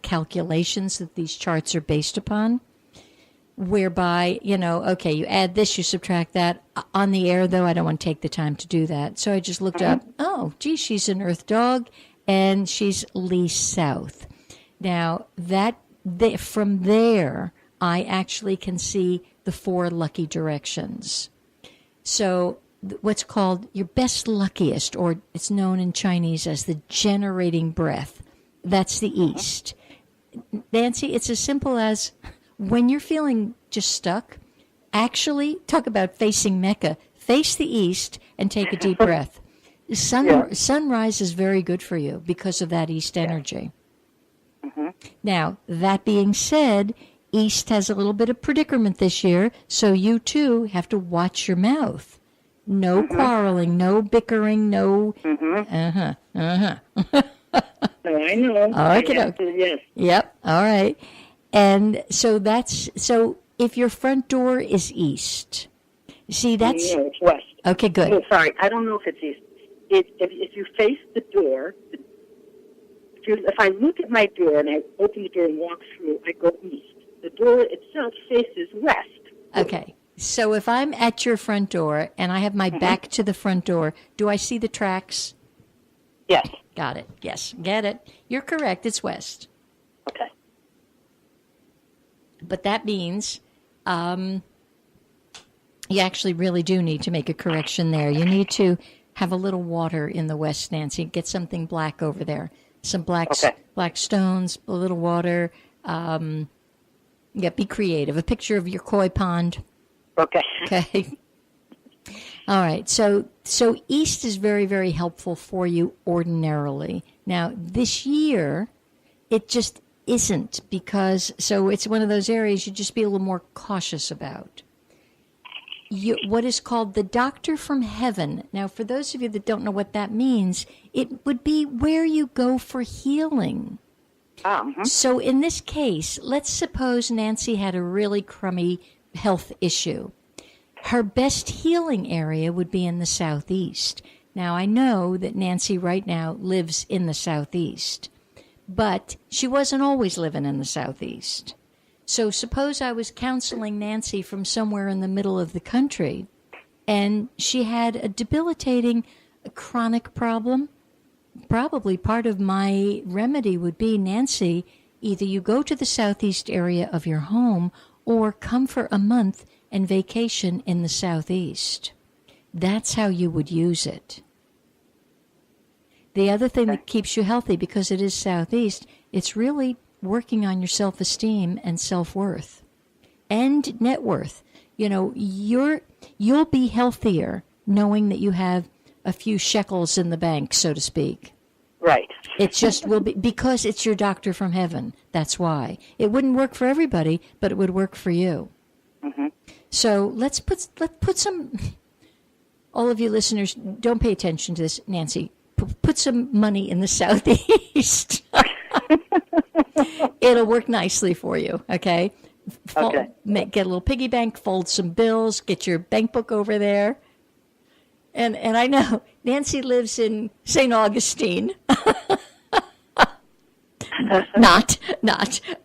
calculations that these charts are based upon, whereby, okay, you add this, you subtract that. On the air, though, I don't want to take the time to do that. So I just looked up, she's an earth dog, and she's least south. Now, from there, I actually can see the 4 lucky directions. So what's called your best luckiest, or it's known in Chinese as the generating breath, that's the east. Nancy, it's as simple as when you're feeling just stuck, actually talk about facing Mecca, face the east and take a deep breath. Sunrise is very good for you because of that east energy. Now, that being said, east has a little bit of predicament this year, so you too have to watch your mouth. No quarreling, no bickering, no... I know. Yes. Yep, all right. And so if your front door is east, see, that's... No, it's west. Okay, good. Oh, sorry, I don't know if it's east. If you face the door, if I look at my door and I open the door and walk through, I go east. The door itself faces west. Okay. So if I'm at your front door and I have my back to the front door, do I see the tracks? Yes. Got it. Yes. Get it. You're correct. It's west. Okay. But that means you actually really do need to make a correction there. You need to have a little water in the west, Nancy. Get something black over there. Some black stones, a little water. Be creative. A picture of your koi pond. Okay. Okay. All right. So east is very, very helpful for you ordinarily. Now, this year, it just isn't because, so it's one of those areas you just be a little more cautious about. What is called the doctor from heaven. Now, for those of you that don't know what that means, it would be where you go for healing. So in this case, let's suppose Nancy had a really crummy health issue. Her best healing area would be in the southeast. Now, I know that Nancy right now lives in the southeast, but she wasn't always living in the southeast. So suppose I was counseling Nancy from somewhere in the middle of the country, and she had a debilitating chronic problem. Probably part of my remedy would be, Nancy, either you go to the southeast area of your home or come for a month and vacation in the southeast. That's how you would use it. The other thing that keeps you healthy, because it is southeast, it's really working on your self-esteem and self-worth and net worth. You'll be healthier knowing that you have a few shekels in the bank, so to speak. Right. It just will be, because it's your doctor from heaven. That's why. It wouldn't work for everybody, but it would work for you. So let's put some, all of you listeners, don't pay attention to this, Nancy. Put some money in the southeast. It'll work nicely for you, okay? Get a little piggy bank, fold some bills, get your bank book over there. And I know Nancy lives in St. Augustine. not,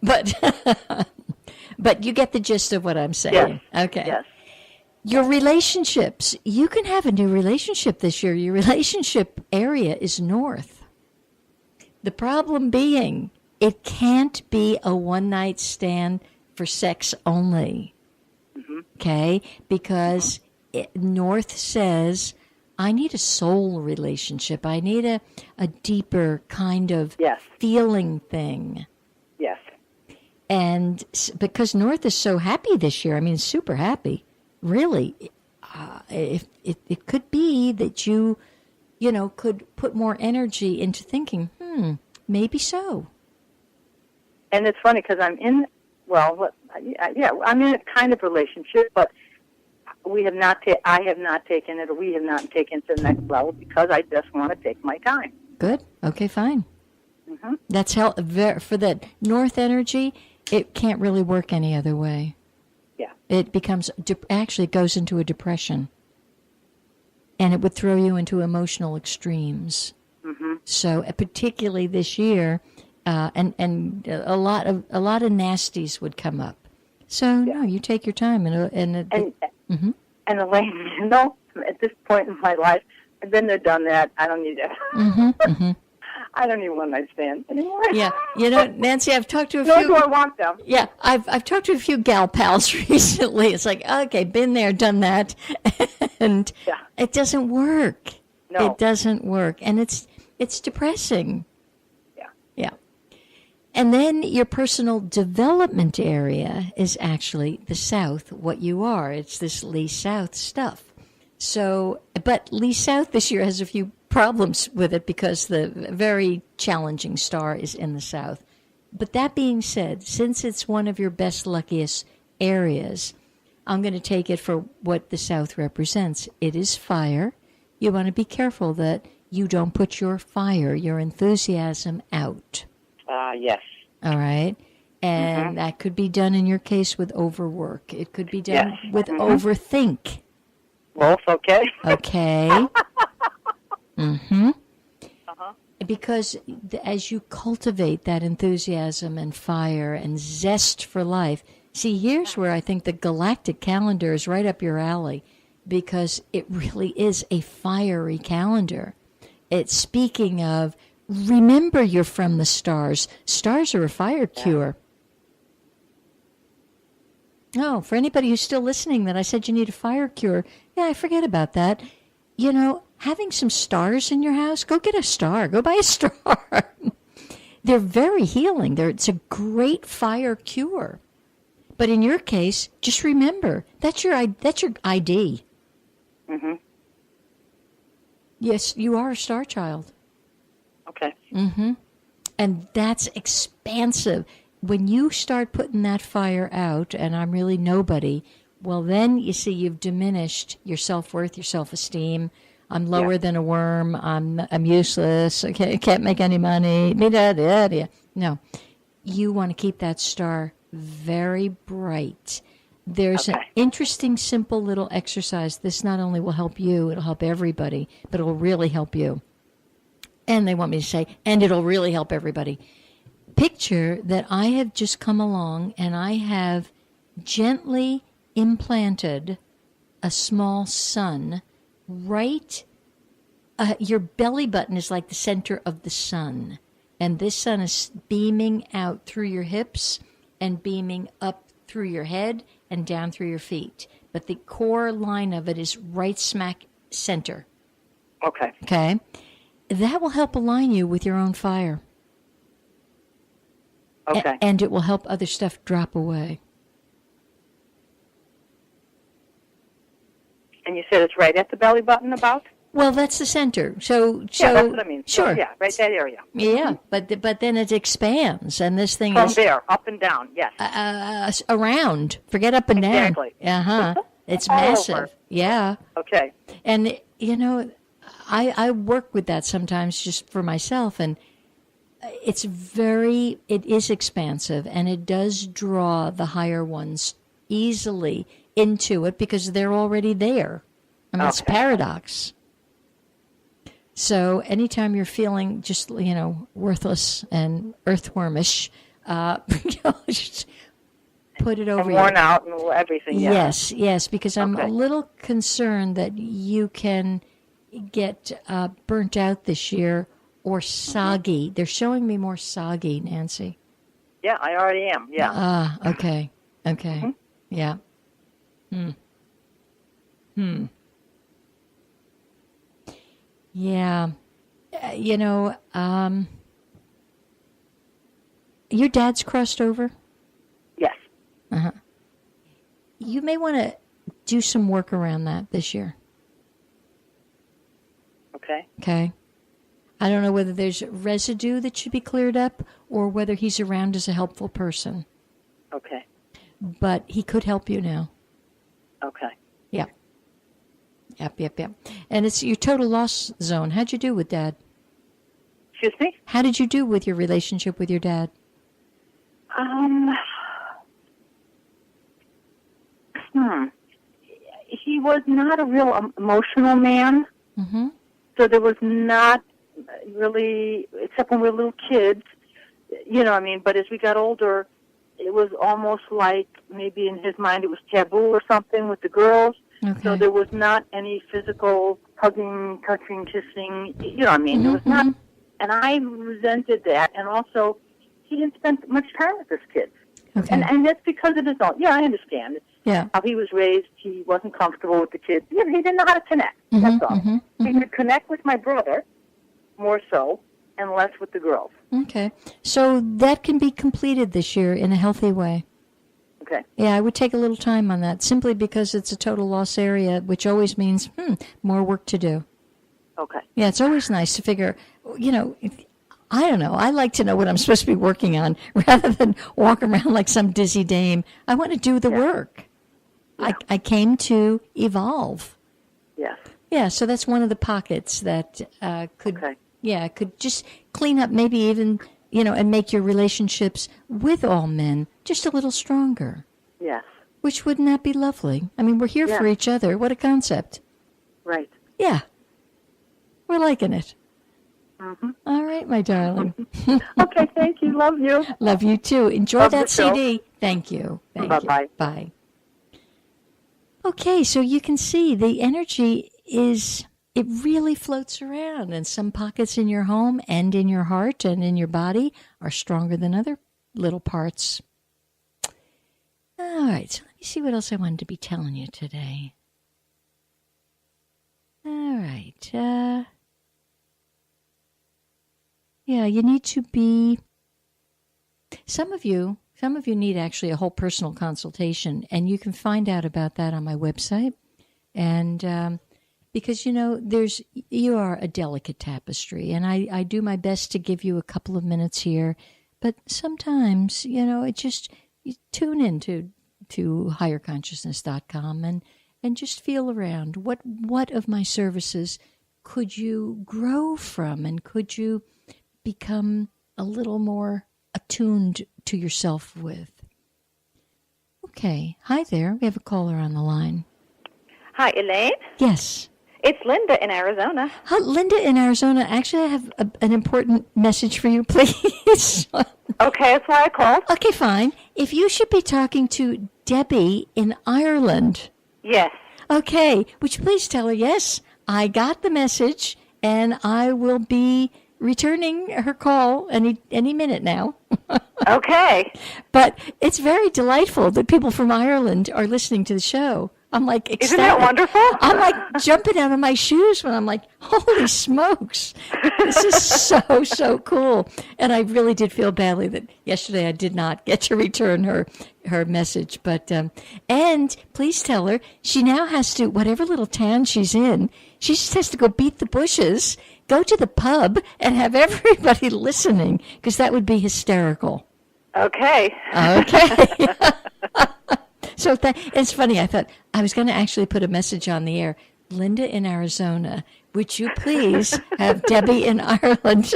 but you get the gist of what I'm saying. Yes. Okay. Yes. Your relationships, you can have a new relationship this year. Your relationship area is north. The problem being, it can't be a one-night stand for sex only. Okay? Because north says, I need a soul relationship. I need a deeper kind of feeling thing. Yes. And because north is so happy this year, I mean, super happy. Really, it could be that you could put more energy into thinking, maybe so. And it's funny because I'm in, I'm in a kind of relationship, but we have not. I have not taken it, or we have not taken it to the next level because I just want to take my time. Good. Okay. Fine. That's for the north energy. It can't really work any other way. It becomes, actually goes into a depression. And it would throw you into emotional extremes. So particularly this year, and a lot of nasties would come up. So no, you take your time And Elaine, at this point in my life, I've been there, done that. I don't need it. I don't even want my stand anymore. Yeah, Nancy, I've talked to a Nor few. do I want them. Yeah, I've talked to a few gal pals recently. It's like, okay, been there, done that, and it doesn't work. No, it doesn't work, and it's depressing. Yeah. And then your personal development area is actually the South, what you are. It's this Lee South stuff. So, but Lee South this year has a few problems with it because the very challenging star is in the South. But that being said, since it's one of your best, luckiest areas, I'm going to take it for what the South represents. It is fire. You want to be careful that you don't put your fire, your enthusiasm out. Yes. All right. And that could be done in your case with overwork. It could be done with overthink. Both, okay. Okay. Because as you cultivate that enthusiasm and fire and zest for life, see, here's where I think the galactic calendar is right up your alley, because it really is a fiery calendar. It's speaking of, remember you're from the stars. Stars are a fire cure. Oh, for anybody who's still listening that I said you need a fire cure, I forget about that. Having some stars in your house, go get a star. Go buy a star. They're very healing. It's a great fire cure. But in your case, just remember, that's your ID. Yes, you are a star child. Okay. And that's expansive. When you start putting that fire out, and I'm really nobody, well, then you see you've diminished your self-worth, your self-esteem. I'm lower than a worm. I'm useless. Okay, I can't make any money. No, you want to keep that star very bright. There's an interesting, simple little exercise. This not only will help you, it'll help everybody, but it will really help you. And they want me to say, and it'll really help everybody. Picture that I have just come along and I have gently implanted a small sun right. Your belly button is like the center of the sun. And this sun is beaming out through your hips and beaming up through your head and down through your feet. But the core line of it is right smack center. Okay? That will help align you with your own fire. Okay. And it will help other stuff drop away. And you said it's right at the belly button about? Well, that's the center. So that's what I mean. Sure. So, right that area. Yeah, but then it expands, and this thing From is there, up and down, yes. Around. Forget up and down. Exactly. It's All massive. over. Yeah. Okay. And I work with that sometimes just for myself, and it is expansive, and it does draw the higher ones easily into it because they're already there. I mean, it's a paradox. So anytime you're feeling just, worthless and earthwormish, just put it over. And worn out and everything. Yeah. Yes, because I'm a little concerned that you can get burnt out this year or soggy. They're showing me more soggy, Nancy. Yeah, I already am. Yeah. Okay. Yeah. Yeah. Your dad's crossed over? Yes. You may want to do some work around that this year. Okay. I don't know whether there's residue that should be cleared up or whether he's around as a helpful person. Okay. But he could help you now. Okay. Yeah. Yep. And it's your total loss zone. How'd you do with Dad? Excuse me? How did you do with your relationship with your dad? He was not a real emotional man. Mm-hmm. So there was not really, except when we were little kids, you know what I mean? But as we got older, it was almost like maybe in his mind it was taboo or something with the girls. Okay. So there was not any physical hugging, touching, kissing, you know what I mean? There was not, and I resented that. And also, he didn't spend much time with his kids. Okay. And that's because of his own, yeah, I understand. Yeah. How he was raised, he wasn't comfortable with the kids. Yeah, he didn't know how to connect, that's all. He could connect with my brother, more so, and less with the girls. Okay. So that can be completed this year in a healthy way. Okay. Yeah, I would take a little time on that simply because it's a total loss area, which always means more work to do. Okay. Yeah, it's always nice to figure, I don't know. I like to know what I'm supposed to be working on rather than walk around like some dizzy dame. I want to do the work. Yeah. I came to evolve. Yes. Yeah, so that's one of the pockets that could just clean up maybe even, and make your relationships with all men just a little stronger. Yes. Which wouldn't that be lovely? I mean, we're here for each other. What a concept. Right. Yeah. We're liking it. All right, my darling. Okay, thank you. Love you. Love you too. Enjoy Love that the show. CD. Thank you. Bye-bye. Bye. Okay, so you can see the energy it really floats around, and some pockets in your home and in your heart and in your body are stronger than other little parts. All right, so let me see what else I wanted to be telling you today. All right. Yeah, you need to be. Some of you need actually a whole personal consultation, and you can find out about that on my website. And because you are a delicate tapestry, and I do my best to give you a couple of minutes here, but sometimes it just you tune into higherconsciousness.com and just feel around what of my services could you grow from, and could you become a little more attuned to yourself with. Okay. Hi there. We have a caller on the line. Hi, Elaine? Yes. It's Linda in Arizona. Hi, Linda in Arizona. Actually, I have an important message for you, please. Okay, that's why I called. Okay, fine. If you should be talking to Debbie in Ireland. Yes. Okay. Would you please tell her, yes, I got the message, and I will be returning her call any minute now. Okay. But it's very delightful that people from Ireland are listening to the show. I'm like ecstatic. Isn't that wonderful? I'm like jumping out of my shoes when I'm like, holy smokes. This is so cool. And I really did feel badly that yesterday I did not get to return her message. But and please tell her she now has to, whatever little town she's in, she just has to go beat the bushes, go to the pub, and have everybody listening, because that would be hysterical. Okay. Okay. So it's funny. I thought I was going to actually put a message on the air. Linda in Arizona, would you please have Debbie in Ireland?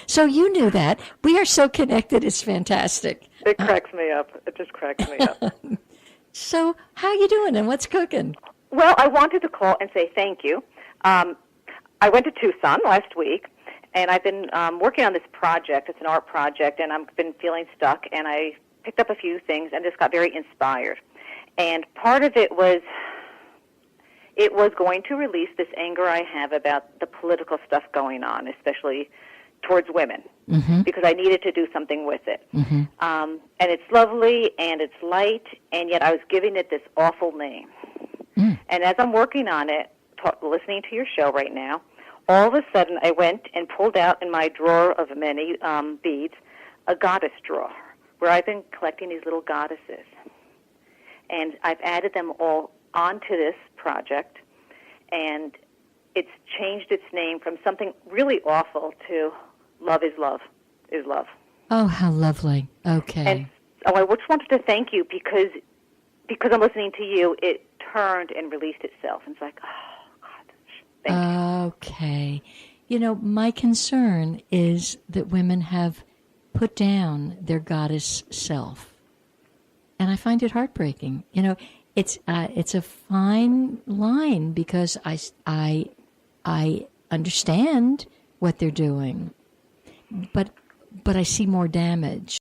So you knew that. We are so connected. It's fantastic. It cracks me up. It just cracks me up. So how you doing and what's cooking? Well, I wanted to call and say thank you. I went to Tucson last week, and I've been working on this project. It's an art project, and I've been feeling stuck, and I picked up a few things and just got very inspired. And part of it was going to release this anger I have about the political stuff going on, especially towards women, because I needed to do something with it. And it's lovely and it's light, and yet I was giving it this awful name. And as I'm working on it, listening to your show right now, all of a sudden I went and pulled out in my drawer of many beads a goddess drawer, where I've been collecting these little goddesses. And I've added them all onto this project, and it's changed its name from something really awful to love is love is love. Oh, how lovely. Okay. And I just wanted to thank you because I'm listening to you, it turned and released itself. And it's like, oh, God, thank you. Okay. My concern is that women have put down their goddess self, and I find it heartbreaking. It's a fine line, because I understand what they're doing, but but I see more damage.